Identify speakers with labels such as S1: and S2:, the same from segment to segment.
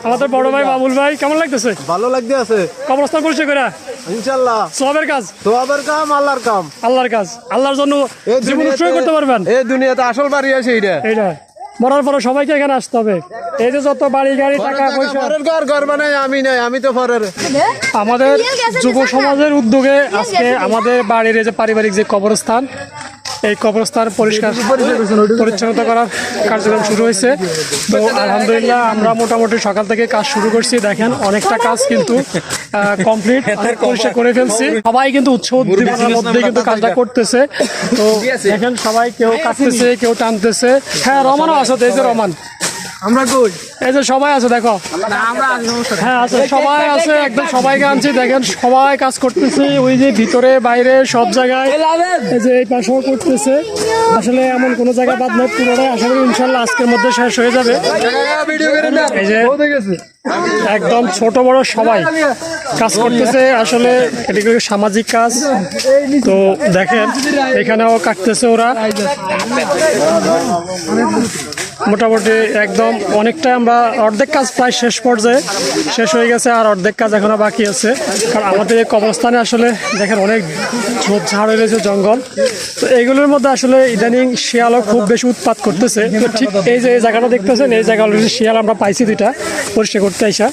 S1: আমাদের বড় ভাই বাবুল ভাই কেমন লাগতেছে?
S2: ভালো লাগতে আছে
S1: কবরস্থান পরিষ্কার করে
S2: ইনশাআল্লাহ।
S1: সবের কাজ,
S2: সওয়াবের কাম আল্লাহর কাম।
S1: আল্লাহর কাজ, আল্লাহর জন্য জীবন উৎসর্গ করতে পারবেন।
S2: এই দুনিয়াতে আসল বাড়ি আছে এইটা
S1: মরার পরে সবাইকে এখানে আসতে হবে। এই যে যত বাড়ি গাড়ি টাকা পয়সা,
S2: পরের ঘর বানাই আমি নাই, আমি তো পরের।
S1: আমাদের যুব সমাজের উদ্যোগে আজকে আমাদের বাড়ির এই যে পারিবারিক যে কবরস্থান, এই কবরস্থান পরিষ্কার পরিচ্ছন্নতা করার কার্যক্রম শুরু হয়েছে। তো আলহামদুলিল্লাহ আমরা মোটামুটি সকাল থেকে কাজ শুরু করছি। দেখেন অনেকটা কাজ কিন্তু কমপ্লিট পরিষ্কার করে ফেলছি। সবাই কিন্তু উৎসাহ উদ্দীপনার মধ্যে কিন্তু কাজটা করতেছে। তো দেখেন সবাই কেউ কাটতেছে, কেউ টানতেছে। হ্যাঁ, রমানও আছে তো, এই যে রমান,
S2: আমরা কই
S1: এই যে সবাই আছে দেখো। হ্যাঁ আছে, সবাই আছে, একদম সবাইকে আনছি। দেখেন সবাই কাজ করতেছে, ওই যে ভিতরে বাইরে সব জায়গায়। এই যে এই পাশেও করতেছে। আসলে এমন কোনো জায়গা বাদ নয়, পুরোটাই আশা করি ইনশাল্লাহ আজকের মধ্যে শেষ হয়ে যাবে। এই যে একদম ছোট বড় সবাই কাজ করতেছে। আসলে এটি সামাজিক কাজ। তো দেখেন এখানেও কাটতেছে ওরা। মোটামুটি একদম অনেকটা আমরা অর্ধেক কাজ প্রায় শেষ পর্যায়ে শেষ হয়ে গেছে, আর অর্ধেক কাজ এখনো বাকি আছে। কারণ আমাদের এই কবরস্থানে আসলে দেখেন অনেক ঝোপঝাড় হয়ে রয়েছে, জঙ্গল। তো এইগুলোর মধ্যে আসলে ইদানিং শিয়ালও খুব বেশি উৎপাত করতেছে। তো ঠিক এই যে এই জায়গাটা দেখতেছেন, এই জায়গা অলরেডি শিয়াল আমরা পাইছি দুইটা পরিষ্কার করতে আইসা।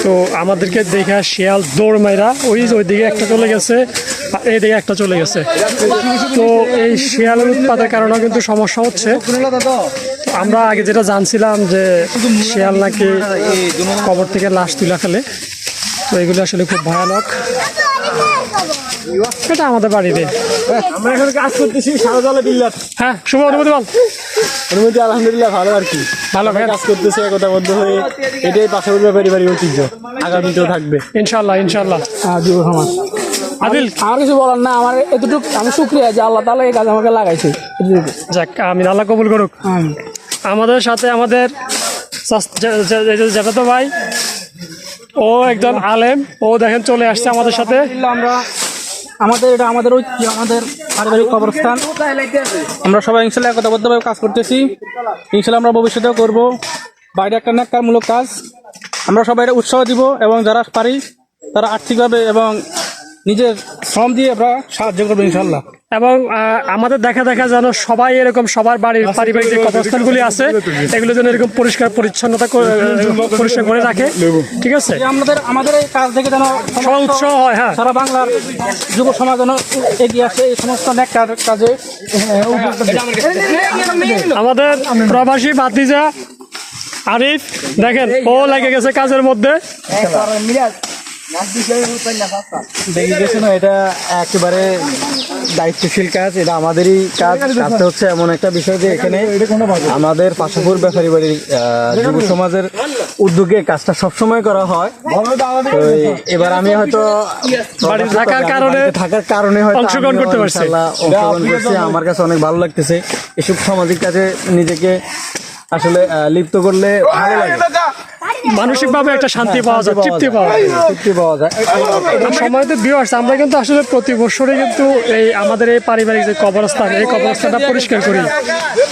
S1: তো আমাদেরকে দেখে শিয়াল দৌড় মাইরা ওইদিকে একটা চলে গেছে, এইদিকে একটা চলে গেছে। তো এই শিয়ালের উৎপাতের কারণেও কিন্তু সমস্যা হচ্ছে। আমরা আগে যেটা জানছিলাম যে শিয়াল নাকি কবর থেকে লাশ তুলে ফেলে, তো এগুলো আসলে খুব ভয়ানক। এটা আমাদের বাড়িতে
S2: আমরা এখন কাজ করতেছি সারাজলে বিল্লাত।
S1: হ্যাঁ, শুভ অনুমতি বল।
S2: অনুমতি আলহামদুলিল্লাহ ভালো আর কি,
S1: ভালো
S2: কাজ করতেছে একতাবদ্ধ হয়ে। এটাই পাশাপাশি পারিবারিক ঐতিহ্য, আগামীতেও থাকবে
S1: ইনশাল্লাহ ইনশাল্লাহ।
S2: যুব সমাজ।
S1: আদিল,
S3: আমার কিছু বলার না, আমার এতটুকু আমি শুক্রিয়া যে আল্লাহ তাআলা এই কাজ আমাকে লাগাইছে।
S1: যাক, আমি আল্লাহ কবুল করুক। আমাদের সাথে আমাদের যেটা তো ভাই, ও একজন আলেম, ও দেখেন চলে আসছে আমাদের সাথে।
S3: আমরা আমাদের ঐতিহ্য, আমাদের পারিবারিক কবরস্থান। আমরা সবাই ইনশাল্লাহ একতাবদ্ধভাবে কাজ করতেছি। ইনশাল্লাহ আমরা ভবিষ্যতেও করব। বাইরে একটা ন্যাক্কারমূলক কাজ, আমরা সবাই উৎসাহ দিব, এবং যারা পারি তারা আর্থিকভাবে এবং নিজের শ্রম দিয়ে আমরা সাহায্য করবো ইনশাল্লাহ।
S1: এবং আমাদের দেখা যেন সবাই এরকম সবার বাড়ির পারিবারিক যে কবরস্থানগুলি আছে এগুলো যেন এরকম পরিষ্কার পরিচ্ছন্নতা পরিষ্কার করে রাখে। ঠিক আছে,
S3: আমাদের এই কাজ থেকে যেন
S1: সবাই উৎসাহ হয়। হ্যাঁ,
S3: সারা বাংলার যুব সমাজ যেন এগিয়ে আসে এই সমস্ত নেককার কাজে।
S1: আমাদের প্রবাসী ভাতিজা আরিফ দেখেন, ও লেগে গেছে কাজের মধ্যে।
S2: দেখে গেছে না, এটা একেবারে দায়িত্বশীল কাজ, এটা আমাদেরই কাজ। কাজটা হচ্ছে এমন একটা বিষয় যে এখানে আমাদের পাশাপুর ব্যাপারী বাড়ির যুব সমাজের উদ্যোগে কাজটা সবসময় করা হয়। তো এবার আমি হয়তো
S1: বাড়ি থাকার কারণে
S2: হয়তো
S1: অংশগ্রহণ করতে পারছি।
S2: আমার কাছে অনেক ভালো লাগতেছে। এসব সামাজিক কাজে নিজেকে আসলে লিপ্ত করলে ভালো লাগে,
S1: মানসিকভাবে একটা শান্তি পাওয়া যায়, তৃপ্তি পাওয়া যায়। সময়তে ভিউয়ার্স, আমরা কিন্তু আসলে প্রতি বছরই কিন্তু এই আমাদের এই পারিবারিক যে কবরস্থান, এই কবরস্থানটা পরিষ্কার করি।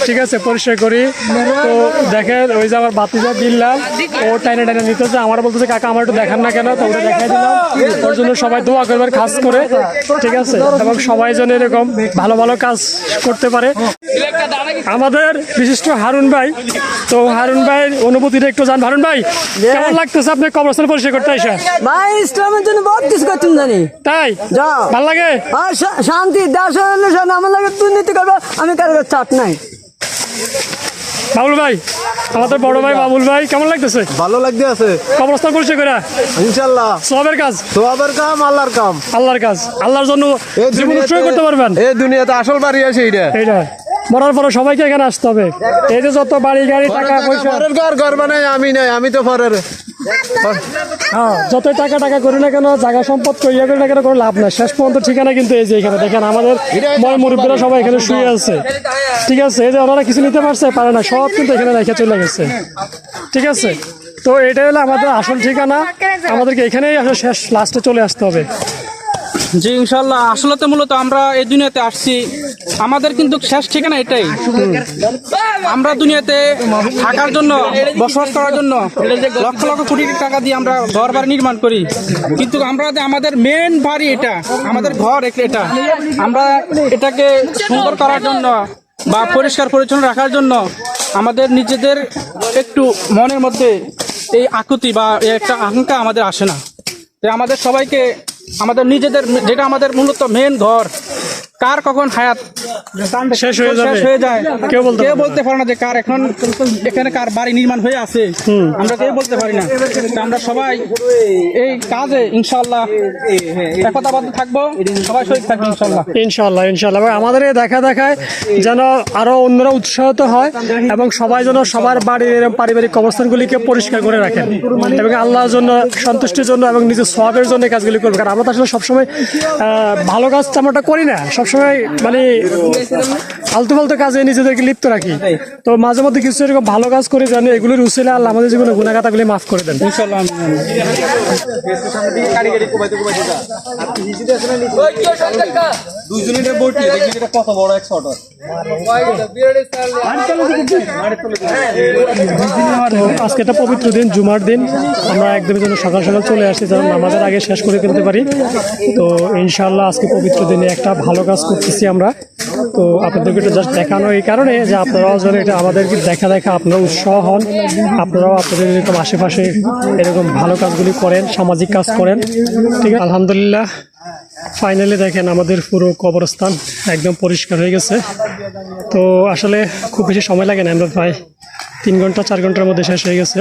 S1: ঠিক আছে, পরিষ্কার করি। তো দেখেন ওই যে আমার বাতিজা বিল্লাল, ও টাইনে নিতেছে, আমার বলতেছে কাকা আমার একটু দেখান না কেন, তো ওটা দেখাই দিলাম। ওর জন্য সবাই দোয়া করবার কাজ করে। ঠিক আছে, এবং সবাই যেন এরকম ভালো ভালো কাজ করতে পারে। আমাদের বিশিষ্ট হারুন ভাই, তো হারুন ভাইয়ের অনুভূতিটা একটু জান। হারুন ভাই, কেমন লাগতেছে আপনি কবরস্থান পরিষ্কার করতে এসে?
S4: ভাই ইসলামের জন্য বহুত কিছু করছেন জানি।
S1: তাই
S4: যাও,
S1: ভালো লাগে।
S4: আর শান্তি দেশ আমার লাগে দুর্নীতি করবো, আমি কারো চাপ নাই।
S1: বাবুল ভাই, আমাদের বড় ভাই বাবুল ভাই কেমন লাগতেছে?
S2: ভালো লাগতে আছে
S1: কবরস্থান পরিষ্কার করে
S2: ইনশাল্লাহ।
S1: সবের কাজ,
S2: সওয়াবের কাম আল্লাহর কাম।
S1: আল্লাহর কাজ, আল্লাহর জন্য জীবন উৎসর্গ করতে পারবেন।
S2: এই দুনিয়াতে আসল বাড়ি আছে এইটা
S1: মরার পরে সবাইকে এখানে আসতে হবে। এই যে যত বাড়ি গাড়ি টাকা পয়সা,
S2: পরের ঘর বানাই আমি নাই, আমি তো পরের।
S1: হ্যাঁ, যতই টাকা করি না কেন, জায়গা সম্পদ করিয়া করি না কেন, কোনো লাভ নাই। শেষ পর্যন্ত ঠিকানা কিন্তু এই যে এখানে দেখেন আমাদের মুরব্বীরা সবাই এখানে শুয়ে আছে। ঠিক আছে, এই যে ওনারা কিছু নিতে পারে না, সব কিন্তু এখানে রেখে চলে গেছে। ঠিক আছে, তো এটাই হলো আমাদের আসল ঠিকানা। আমাদেরকে এখানেই আসলে শেষ লাস্টে চলে আসতে হবে।
S3: জি ইনশাল্লাহ। আসলে তো মূলত আমরা এই দুনিয়াতে আসছি আমাদের কিন্তু শেষ ঠিকানা এটাই। আমরা দুনিয়াতে থাকার জন্য, বসবাস করার জন্য লক্ষ লক্ষ কোটি টাকা দিয়ে আমরা ঘর বাড়ি নির্মাণ করি, কিন্তু আমরা যে আমাদের মেন বাড়ি এটা, আমাদের ঘর এটা, আমরা এটাকে সুন্দর করার জন্য বা পরিষ্কার পরিচ্ছন্ন রাখার জন্য আমাদের নিজেদের একটু মনের মধ্যে এই আকুতি বা এই একটা আকাঙ্ক্ষা আমাদের আসে না যে আমাদের সবাইকে আমাদের নিজেদের, যেটা আমাদের মূলত মেন ঘর, কার কখন হায়াত
S1: শেষ হয়ে যাবে
S3: শেষ হয়ে যায়
S1: কেউ বলতে
S3: কেউ বলতে পারে না যে কার এখন এখানে কার বাড়ি নির্মাণ হয়ে আছে, আমরা কেউ বলতে পারি না। তা আমরা সবাই এই কাজে ইনশাআল্লাহ একতাবদ্ধ থাকবো, সবাই শহীদ থাকবো ইনশাআল্লাহ।
S1: ইনশাল্লাহ ইনশাল্লাহ ভাই, আমাদের এই দেখা দেখায় যেন আরো অন্যরা উৎসাহিত হয় এবং সবাই যেন সবার বাড়ির এরকম পারিবারিক অবস্থানগুলিকে পরিষ্কার করে রাখেন এবং আল্লাহর জন্য, সন্তুষ্টির জন্য এবং নিজের সওয়াবের জন্য এই কাজগুলি করবে। কারণ আমরা তো আসলে সবসময় ভালো কাজ আমরা করি না, সবসময় মানে আলতু ফালতু কাজে নিজেদেরকে লিপ্ত রাখি। তো মাঝে মধ্যে কিছু এরকম ভালো কাজ করে যেন এগুলোর উসিলে আল্লাহ আমাদের জীবনে গুনাহগাতাগুলি মাফ করে দেন
S3: ইনশাআল্লাহ।
S1: তো আজকে একটা পবিত্র দিন, জুমার দিন, আমরা একদমই যেন সকাল সকাল চলে আসছি যেন নামাজের আগে শেষ করে ফেলতে পারি। তো ইনশাআল্লাহ আজকে পবিত্র দিনে একটা ভালো কাজ করতেছি আমরা। তো আপনাদেরকে একটু জাস্ট দেখানো এই কারণে যে আপনারাও যেন এটা আমাদেরকে দেখা আপনারা উৎসাহ হন, আপনারাও আপনাদের এরকম আশেপাশে এরকম ভালো কাজগুলি করেন, সামাজিক কাজ করেন। ঠিক আছে, আলহামদুলিল্লাহ ফাইনালি দেখেন আমাদের পুরো কবরস্থান একদম পরিষ্কার হয়ে গেছে। তো আসলে খুব বেশি সময় লাগে না, আমরা প্রায় 3 ঘন্টা 4 ঘন্টার মধ্যে শেষ হয়ে গেছে।